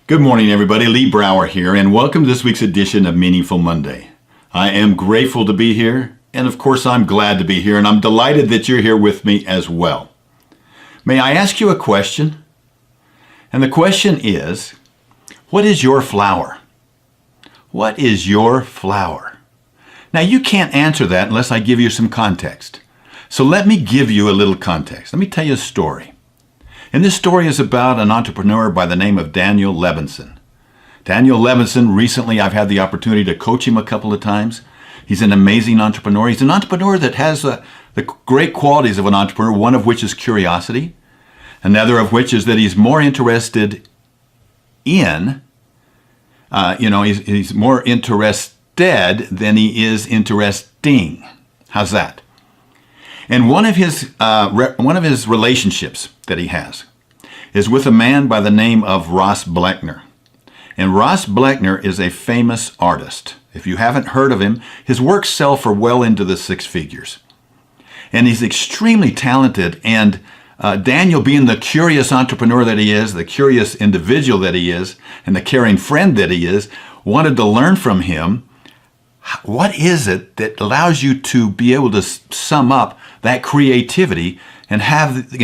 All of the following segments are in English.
Good morning, everybody. Lee Brower here, and welcome to this week's edition of Meaningful Monday. I am grateful to be here, and of course, I'm glad to be here, and I'm delighted that you're here with me as well. May I ask you a question? And the question is, what is your flower? What is your flower? Now, you can't answer that unless I give you some context. So let me give you a little context. Let me tell you a story. And this story is about an entrepreneur by the name of Daniel Levinson. Daniel Levinson, recently I've had the opportunity to coach him a couple of times. He's an amazing entrepreneur. He's an entrepreneur that has the great qualities of an entrepreneur, one of which is curiosity. Another of which is that he's more interested in, he's more interested than he is interesting. How's that? And one of his relationships that he has is with a man by the name of Ross Bleckner. And Ross Bleckner is a famous artist. If you haven't heard of him, his works sell for well into the six figures. And he's extremely talented. And Daniel, being the curious entrepreneur that he is, the curious individual that he is, and the caring friend that he is, wanted to learn from him, what is it that allows you to be able to sum up that creativity and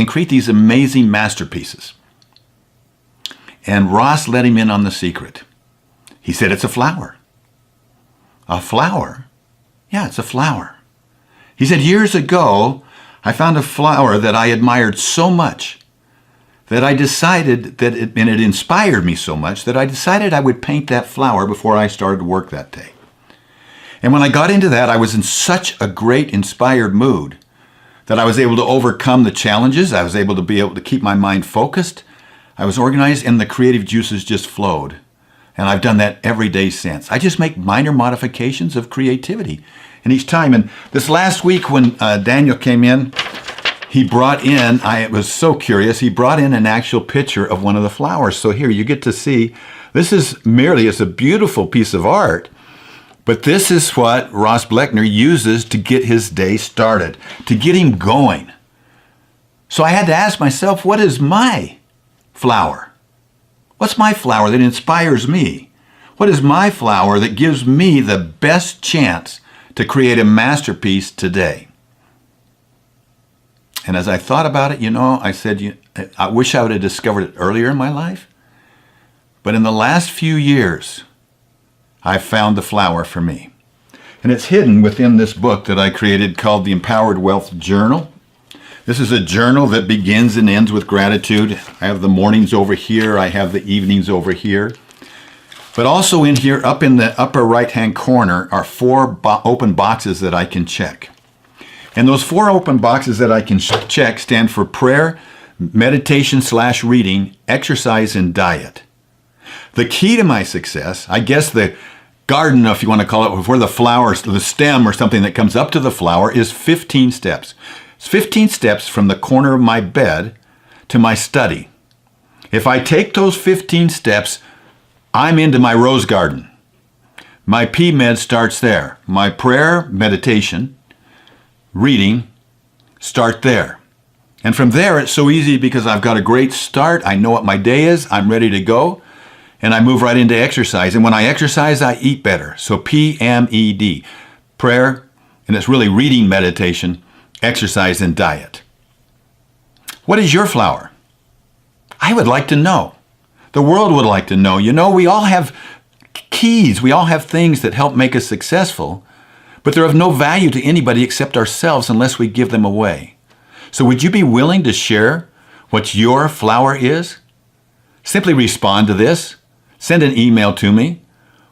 create these amazing masterpieces? And Ross let him in on the secret. He said, it's a flower. A flower? Yeah, it's a flower. He said, years ago, I found a flower that I admired so much that I decided and it inspired me so much that I decided I would paint that flower before I started work that day. And when I got into that, I was in such a great inspired mood that I was able to overcome the challenges. I was able to keep my mind focused. I was organized, and the creative juices just flowed. And I've done that every day since. I just make minor modifications of creativity in each time. And this last week when Daniel came in, he brought in, I was so curious, he brought in an actual picture of one of the flowers. So here you get to see, it's a beautiful piece of art. But this is what Ross Bleckner uses to get his day started, to get him going. So I had to ask myself, what is my flower? What's my flower that inspires me? What is my flower that gives me the best chance to create a masterpiece today? And as I thought about it, I said, I wish I would have discovered it earlier in my life. But in the last few years, I found the flower for me. And it's hidden within this book that I created called the Empowered Wealth Journal. This is a journal that begins and ends with gratitude. I have the mornings over here. I have the evenings over here. But also in here, up in the upper right-hand corner, are four open boxes that I can check. And those four open boxes that I can check stand for prayer, meditation/reading, exercise, and diet. The key to my success, I guess the garden, if you want to call it, where the flowers, the stem or something that comes up to the flower, is 15 steps. It's 15 steps from the corner of my bed to my study. If I take those 15 steps, I'm into my rose garden. My P-Med starts there. My prayer, meditation, reading start there. And from there, it's so easy because I've got a great start. I know what my day is. I'm ready to go. And I move right into exercise. And when I exercise, I eat better. So PMED, prayer, and it's really reading, meditation, exercise, and diet. What is your flower? I would like to know. The world would like to know. We all have keys. We all have things that help make us successful, but they're of no value to anybody except ourselves unless we give them away. So would you be willing to share what your flower is? Simply respond to this. Send an email to me.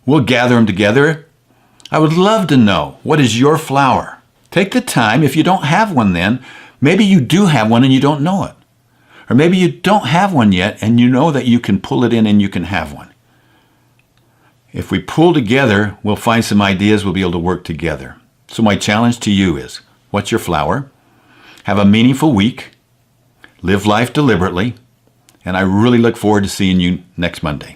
We'll gather them together. I would love to know, what is your flower? Take the time. If you don't have one then, maybe you do have one and you don't know it. Or maybe you don't have one yet and you know that you can pull it in and you can have one. If we pull together, we'll find some ideas. We'll be able to work together. So my challenge to you is, what's your flower? Have a meaningful week. Live life deliberately. And I really look forward to seeing you next Monday.